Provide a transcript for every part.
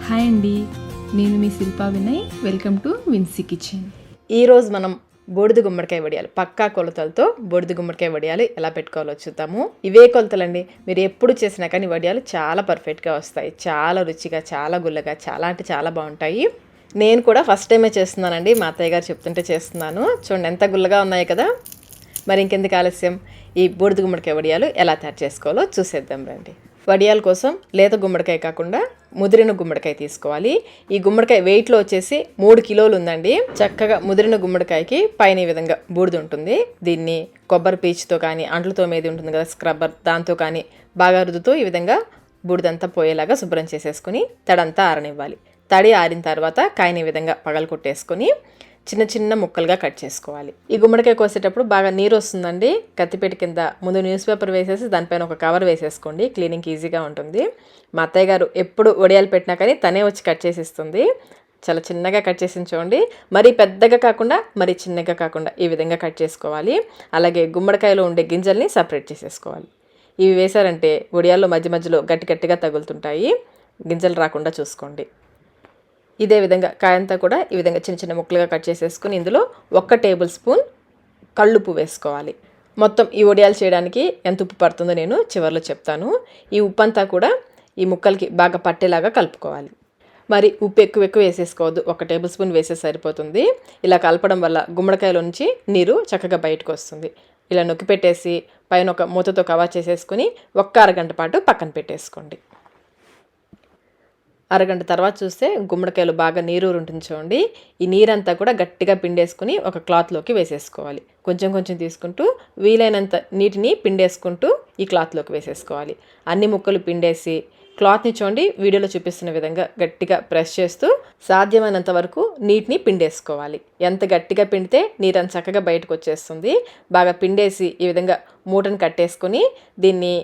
Hi అండి, నేను మీ Shilpa Vinay. Welcome to Vinsy kitchen. ఈరోజు మనం బూడిద గుమ్మడికాయ వడియాలు, పక్కా కొలతలతో బూడిద గుమ్మడికాయ వడియాలు ఎలా పెట్టుకోవాలో చూద్దాము. ఇవే కొలతలండి, మీరు ఎప్పుడు చేసినా కానీ వడియాలు చాలా పర్ఫెక్ట్గా వస్తాయి. చాలా రుచిగా, చాలా గుల్లగా, చాలా అంటే చాలా బాగుంటాయి. నేను కూడా ఫస్ట్ టైమే చేస్తున్నానండి, మా అత్తయ్య గారు చెప్తుంటే చేస్తున్నాను. చూడండి ఎంత గుల్లగా ఉన్నాయి కదా. మరి ఇంకెందుకు ఆలస్యం, ఈ బూడిద గుమ్మడికాయ వడియాలు ఎలా తయారు చేసుకోవాలో చూసేద్దాం రండి. వడియాల కోసం లేత గుమ్మడికాయ కాకుండా ముదిరిన గుమ్మడికాయ తీసుకోవాలి. ఈ గుమ్మడికాయ వెయిట్లో వచ్చేసి 3 కిలోలు ఉందండి. చక్కగా ముదిరిన గుమ్మడికాయకి పైన ఈ విధంగా బూడిద ఉంటుంది. దీన్ని కొబ్బరి పీచుతో కానీ, అంట్లతో మీద ఉంటుంది కదా స్క్రబ్బర్, దాంతో కానీ బాగా రుద్దుతూ ఈ విధంగా బూడిదంతా పోయేలాగా శుభ్రం చేసేసుకుని తడంతా ఆరనివ్వాలి. తడి ఆరిన తర్వాత కాయని ఈ విధంగా పగలు కొట్టేసుకొని చిన్న చిన్న ముక్కలుగా కట్ చేసుకోవాలి. ఈ గుమ్మడికాయ కోసేటప్పుడు బాగా నీరు వస్తుందండి. కత్తిపేట కింద ముందు న్యూస్ పేపర్ వేసేసి దానిపైన ఒక కవర్ వేసేసుకోండి, క్లీనింగ్ ఈజీగా ఉంటుంది. మా అత్తయ్య గారు ఎప్పుడు వడియాలు పెట్టినా కానీ తనే వచ్చి కట్ చేసి ఇస్తుంది. చాలా చిన్నగా కట్ చేసి చూడండి, మరీ పెద్దగా కాకుండా మరీ చిన్నగా కాకుండా ఈ విధంగా కట్ చేసుకోవాలి. అలాగే గుమ్మడికాయలో ఉండే గింజల్ని సపరేట్ చేసేసుకోవాలి. ఇవి వేశారంటే వడియాల్లో మధ్య మధ్యలో గట్టి గట్టిగా తగులుతుంటాయి, గింజలు రాకుండా చూసుకోండి. ఇదే విధంగా కాయంతా కూడా ఈ విధంగా చిన్న చిన్న ముక్కలుగా కట్ చేసేసుకుని ఇందులో 1 టేబుల్ స్పూన్ కళ్ళుప్పు వేసుకోవాలి. మొత్తం ఈ వడియాలు చేయడానికి ఎంత ఉప్పు పడుతుందో నేను చివరిలో చెప్తాను. ఈ ఉప్పు అంతా కూడా ఈ ముక్కలకి బాగా పట్టేలాగా కలుపుకోవాలి. మరి ఉప్పు ఎక్కువ వేసేసుకోవద్దు, 1 టేబుల్ స్పూన్ వేసే సరిపోతుంది. ఇలా కలపడం వల్ల గుమ్మడికాయలో నుంచి నీరు చక్కగా బయటకు వస్తుంది. ఇలా నొక్కి పెట్టేసి పైన ఒక మూతతో కవర్ చేసేసుకుని 1 అరగంట పాటు పక్కన పెట్టేసుకోండి. అరగంట తర్వాత చూస్తే గుమ్మడికాయలు బాగా నీరు ఉంటుంది చూడండి. ఈ నీరంతా కూడా గట్టిగా పిండేసుకుని ఒక క్లాత్లోకి వేసేసుకోవాలి. కొంచెం కొంచెం తీసుకుంటూ వీలైనంత నీటిని పిండేసుకుంటూ ఈ క్లాత్లోకి వేసేసుకోవాలి. అన్ని ముక్కలు పిండేసి క్లాత్ని చూడండి వీడియోలో చూపిస్తున్న విధంగా గట్టిగా ప్రెస్ చేస్తూ సాధ్యమైనంత వరకు నీటిని పిండేసుకోవాలి. ఎంత గట్టిగా పిండితే నీరంత చక్కగా బయటకు వచ్చేస్తుంది. బాగా పిండేసి ఈ విధంగా మూటను కట్టేసుకొని దీన్ని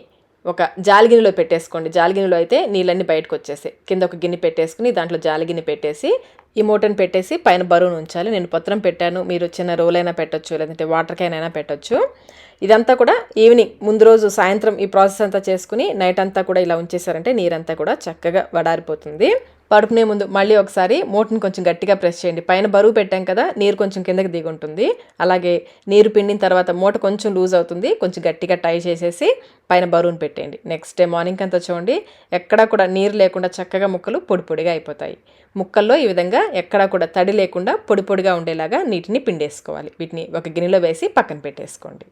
ఒక జాలిగిన్నెలో పెట్టేసుకోండి. జాలిగిన్నెలో అయితే నీళ్ళన్నీ బయటకు వచ్చేసాయి. కింద ఒక గిన్నె పెట్టేసుకుని దాంట్లో జాలిగిన్నె పెట్టేసి ఈ మూటను పెట్టేసి పైన బరువును ఉంచాలి. నేను పత్రం పెట్టాను, మీరు చిన్న రోలైనా పెట్టొచ్చు, లేదంటే వాటర్ క్యాన్ అయినా పెట్టొచ్చు. ఇదంతా కూడా ఈవినింగ్ ముందు రోజు సాయంత్రం ఈ ప్రాసెస్ అంతా చేసుకుని నైట్ అంతా కూడా ఇలా ఉంచేసారంటే నీరంతా కూడా చక్కగా వడారిపోతుంది. పడుకునే ముందు మళ్ళీ ఒకసారి మూటను కొంచెం గట్టిగా ప్రెస్ చేయండి. పైన బరువు పెట్టాం కదా, నీరు కొంచెం కిందకి దిగి ఉంటుంది. అలాగే నీరు పిండిన తర్వాత మూట కొంచెం లూజ్ అవుతుంది, కొంచెం గట్టిగా టై చేసేసి పైన బరువును పెట్టేయండి. నెక్స్ట్ డే మార్నింగ్ అంతా చూడండి ఎక్కడా కూడా నీరు లేకుండా చక్కగా ముక్కలు పొడి పొడిగా అయిపోతాయి. ముక్కల్లో ఈ విధంగా ఎక్కడా కూడా తడి లేకుండా పొడి పొడిగా ఉండేలాగా నీటిని పిండేసుకోవాలి. వీటిని ఒక గిన్నెలో వేసి పక్కన పెట్టేసుకోండి.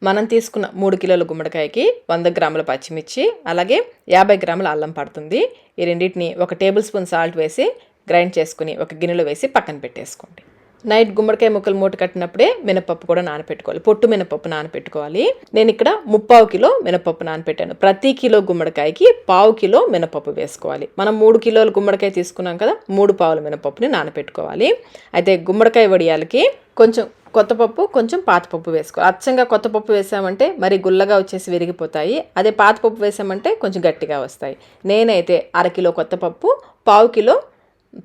మనం తీసుకున్న 3 కిలోల గుమ్మడికాయకి 100 గ్రాముల పచ్చిమిర్చి, అలాగే 50 గ్రాముల అల్లం పడుతుంది. ఈ రెండింటిని 1 టేబుల్ స్పూన్ సాల్ట్ వేసి గ్రైండ్ చేసుకుని ఒక గిన్నెలో వేసి పక్కన పెట్టేసుకోండి. నైట్ గుమ్మడికాయ ముక్కలు మూట కట్టినప్పుడే మినపప్పు కూడా నానపెట్టుకోవాలి. పొట్టు మినపప్పు నానపెట్టుకోవాలి. నేను ఇక్కడ 3/4 కిలో మినపప్పు నానపెట్టాను. ప్రతి కిలో గుమ్మడికాయకి 1/4 కిలో మినపప్పు వేసుకోవాలి. మనం 3 కిలోల గుమ్మడికాయ తీసుకున్నాం కదా, 3 పావుల మినపప్పుని నానపెట్టుకోవాలి. అయితే గుమ్మడికాయ వడియాలకి కొంచెం కొత్త పప్పు, కొంచెం పాతపప్పు వేసుకోవాలి. అచ్చంగా కొత్త పప్పు వేసామంటే మరి గుల్లగా వచ్చేసి విరిగిపోతాయి. అదే పాతపప్పు వేసామంటే కొంచెం గట్టిగా వస్తాయి. నేనైతే 1/2 కిలో కొత్త పప్పు, 1/4 కిలో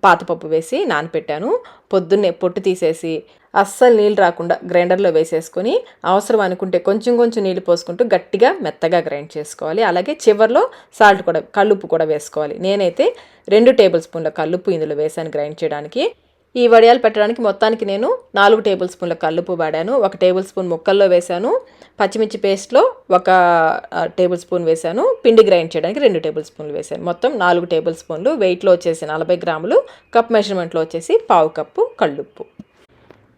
పాతపప్పు వేసి నానపెట్టాను. పొద్దున్నే పొట్టు తీసేసి అస్సలు నీళ్ళు రాకుండా గ్రైండర్లో వేసేసుకొని అవసరం అనుకుంటే కొంచెం కొంచెం నీళ్ళు పోసుకుంటూ గట్టిగా మెత్తగా గ్రైండ్ చేసుకోవాలి. అలాగే చివర్లో సాల్ట్ కూడా, కల్లుప్పు కూడా వేసుకోవాలి. నేనైతే 2 టేబుల్ స్పూన్ల కల్లుప్పు ఇందులో వేసాను గ్రైండ్ చేయడానికి. ఈ వడియాలు పెట్టడానికి మొత్తానికి నేను 4 టేబుల్ స్పూన్ల కల్లుప్పు వాడాను. 1 టేబుల్ స్పూన్ ముక్కల్లో వేశాను. పచ్చిమిర్చి పేస్ట్లో 1 టేబుల్ స్పూన్ వేశాను. పిండి గ్రైండ్ చేయడానికి 2 టేబుల్ స్పూన్లు వేశాను. మొత్తం 4 టేబుల్ స్పూన్లు. వెయిట్లో వచ్చేసి 40 గ్రాములు, కప్ మెజర్మెంట్లో వచ్చేసి 1/4 కప్పు కల్లుప్పు.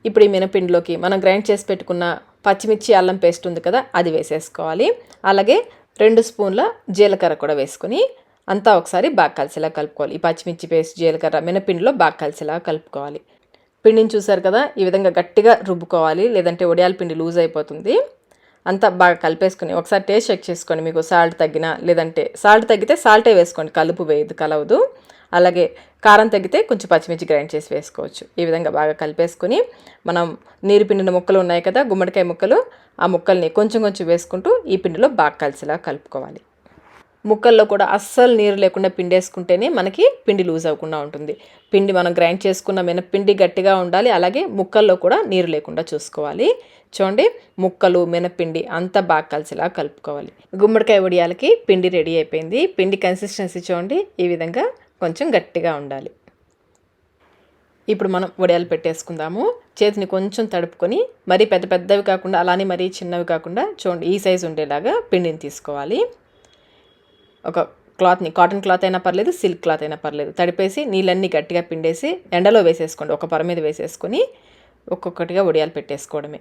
ఇప్పుడు ఈ మినపిండిలోకి మనం గ్రైండ్ చేసి పెట్టుకున్న పచ్చిమిర్చి అల్లం పేస్ట్ ఉంది కదా, అది వేసేసుకోవాలి. అలాగే 2 స్పూన్ల జీలకర్ర కూడా వేసుకొని అంతా ఒకసారి బాగా కలిసేలా కలుపుకోవాలి. ఈ పచ్చిమిర్చి పేస్ట్, జీలకర్ర మినపిండిలో బాగా కలిసేలా కలుపుకోవాలి. పిండిని చూసారు కదా, ఈ విధంగా గట్టిగా రుబ్బుకోవాలి, లేదంటే వడియాల పిండి లూజ్ అయిపోతుంది. అంతా బాగా కలిపేసుకొని ఒకసారి టేస్ట్ చెక్ చేసుకోండి. మీకు సాల్ట్ తగ్గినా, లేదంటే సాల్ట్ తగ్గితే సాల్టే వేసుకోండి, కలుపు వేయదు, కలవదు. అలాగే కారం తగ్గితే కొంచెం పచ్చిమిర్చి గ్రైండ్ చేసి వేసుకోవచ్చు. ఈ విధంగా బాగా కలిపేసుకొని మనం నీరు పిండిన ముక్కలు ఉన్నాయి కదా, గుమ్మడికాయ ముక్కలు, ఆ ముక్కల్ని కొంచెం కొంచెం వేసుకుంటూ ఈ పిండిలో బాగా కలిసేలా కలుపుకోవాలి. ముక్కల్లో కూడా అస్సలు నీరు లేకుండా పిండేసుకుంటేనే మనకి పిండి లూజ్ అవ్వకుండా ఉంటుంది. పిండి మనం గ్రైండ్ చేసుకున్న మినపిండి గట్టిగా ఉండాలి. అలాగే ముక్కల్లో కూడా నీరు లేకుండా చూసుకోవాలి. చూడండి, ముక్కలు మినపిండి అంతా బాగా కలిసేలా కలుపుకోవాలి. గుమ్మడికాయ వడియాలకి పిండి రెడీ అయిపోయింది. పిండి కన్సిస్టెన్సీ చూడండి, ఈ విధంగా కొంచెం గట్టిగా ఉండాలి. ఇప్పుడు మనం వడియాలు పెట్టేసుకుందాము. చేతిని కొంచెం తడుపుకొని మరీ పెద్ద పెద్దవి కాకుండా అలానే మరీ చిన్నవి కాకుండా చూడండి ఈ సైజు ఉండేలాగా పిండిని తీసుకోవాలి. ఒక క్లాత్ని, కాటన్ క్లాత్ అయినా పర్లేదు, సిల్క్ క్లాత్ అయినా పర్లేదు, తడిపేసి నీళ్ళన్నీ గట్టిగా పిండేసి ఎండలో వేసేసుకోండి. ఒక పొర మీద వేసేసుకొని ఒక్కొక్కటిగా వడియాలు పెట్టేసుకోవడమే.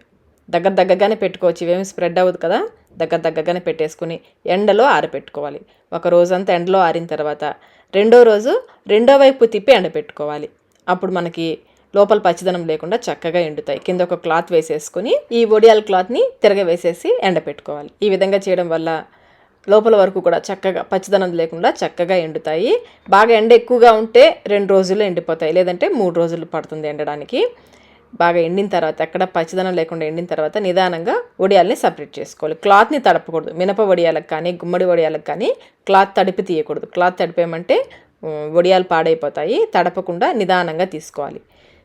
దగ్గరగానే పెట్టుకోవచ్చు, ఇవేమి స్ప్రెడ్ అవ్వదు కదా. దగ్గరగానే పెట్టేసుకుని ఎండలో ఆరబెట్టుకోవాలి. ఒక రోజంతా ఎండలో ఆరిన తర్వాత రెండో రోజు రెండో వైపు తిప్పి ఎండబెట్టుకోవాలి. అప్పుడు మనకి లోపల పచ్చిదనం లేకుండా చక్కగా ఎండుతాయి. కింద ఒక క్లాత్ వేసేసుకొని ఈ వడియాల క్లాత్ని తిరగవేసేసి ఎండబెట్టుకోవాలి. ఈ విధంగా చేయడం వల్ల లోపల వరకు కూడా చక్కగా పచ్చిదనం లేకుండా చక్కగా ఎండుతాయి. బాగా ఎండ ఎక్కువగా ఉంటే 2 రోజుల్లో ఎండిపోతాయి, లేదంటే 3 రోజులు పడుతుంది ఎండడానికి. బాగా ఎండిన తర్వాత ఎక్కడ పచ్చిదనం లేకుండా ఎండిన తర్వాత నిదానంగా వడియాల్ని సపరేట్ చేసుకోవాలి. క్లాత్ని తడపకూడదు. మినప వడియాలకు కానీ గుమ్మడి వడియాలకు కానీ క్లాత్ తడిపి తీయకూడదు. క్లాత్ తడిపేయమంటే వడియాలు పాడైపోతాయి. తడపకుండా నిదానంగా తీసుకోవాలి.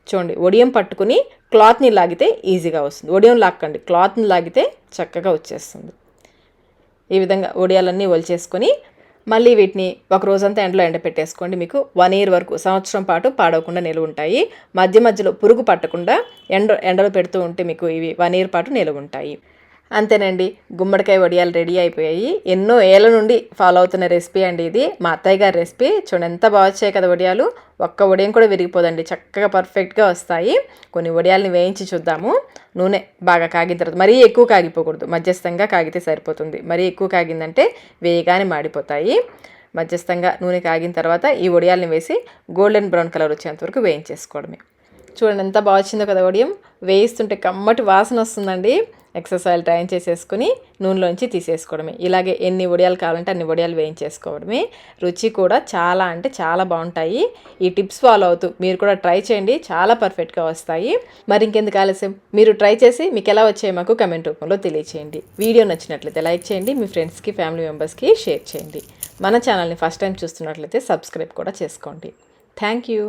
చూడండి, వడియం పట్టుకుని క్లాత్ని లాగితే ఈజీగా వస్తుంది. వడియం లాక్కండి, క్లాత్ని లాగితే చక్కగా వచ్చేస్తుంది. ఈ విధంగా వడియాలన్నీ ఒలిచేసుకొని మళ్ళీ వీటిని ఒక రోజంతా ఎండలో ఎండపెట్టేసుకోండి. మీకు 1 year వరకు, సంవత్సరం పాటు పాడవకుండా నిలువ ఉంటాయి. మధ్యలో పురుగు పట్టకుండా ఎండలో పెడుతూ ఉంటే మీకు ఇవి 1 year పాటు నిలువ ఉంటాయి. అంతేనండి, గుమ్మడికాయ వడియాలు రెడీ అయిపోయాయి. ఎన్నో ఏళ్ళ నుండి ఫాలో అవుతున్న రెసిపీ అండి ఇది. మా అత్తయ్య గారి రెసిపీ. చూడండి ఎంత బాగా వచ్చాయి కదా వడియాలు. ఒక్క వడియం కూడా విరిగిపోదండి, చక్కగా పర్ఫెక్ట్గా వస్తాయి. కొన్ని వడియాలని వేయించి చూద్దాము. నూనె బాగా కాగిన తర్వాత, మరీ ఎక్కువ కాగిపోకూడదు, మధ్యస్థంగా కాగితే సరిపోతుంది. మరీ ఎక్కువ కాగిందంటే వేయగానే మాడిపోతాయి. మధ్యస్థంగా నూనె కాగిన తర్వాత ఈ వడియాలని వేసి గోల్డెన్ బ్రౌన్ కలర్ వచ్చేంత వరకు వేయించేసుకోవడమే. చూడండి ఎంత బాగా వచ్చిందో కదా వడియం. వేయిస్తుంటే కమ్మటి వాసన వస్తుందండి. ఎక్సెస్ ఆయిల్ డ్రైన్ చేసేసుకుని నూనెలోంచి తీసేసుకోవడమే. ఇలాగే ఎన్ని వడియాలు కావాలంటే అన్ని వడియాలు వేయించేసుకోవడమే. రుచి కూడా చాలా అంటే చాలా బాగుంటాయి. ఈ టిప్స్ ఫాలో అవుతూ మీరు కూడా ట్రై చేయండి, చాలా పర్ఫెక్ట్గా వస్తాయి. మరి ఇంకెందుకు ఆలస్యం, మీరు ట్రై చేసి మీకు ఎలా వచ్చాయో మాకు కమెంట్ రూపంలో తెలియచేయండి. వీడియో నచ్చినట్లయితే లైక్ చేయండి, మీ ఫ్రెండ్స్కి ఫ్యామిలీ మెంబర్స్కి షేర్ చేయండి. మన ఛానల్ని ఫస్ట్ టైం చూస్తున్నట్లయితే సబ్స్క్రైబ్ కూడా చేసుకోండి. Thank you.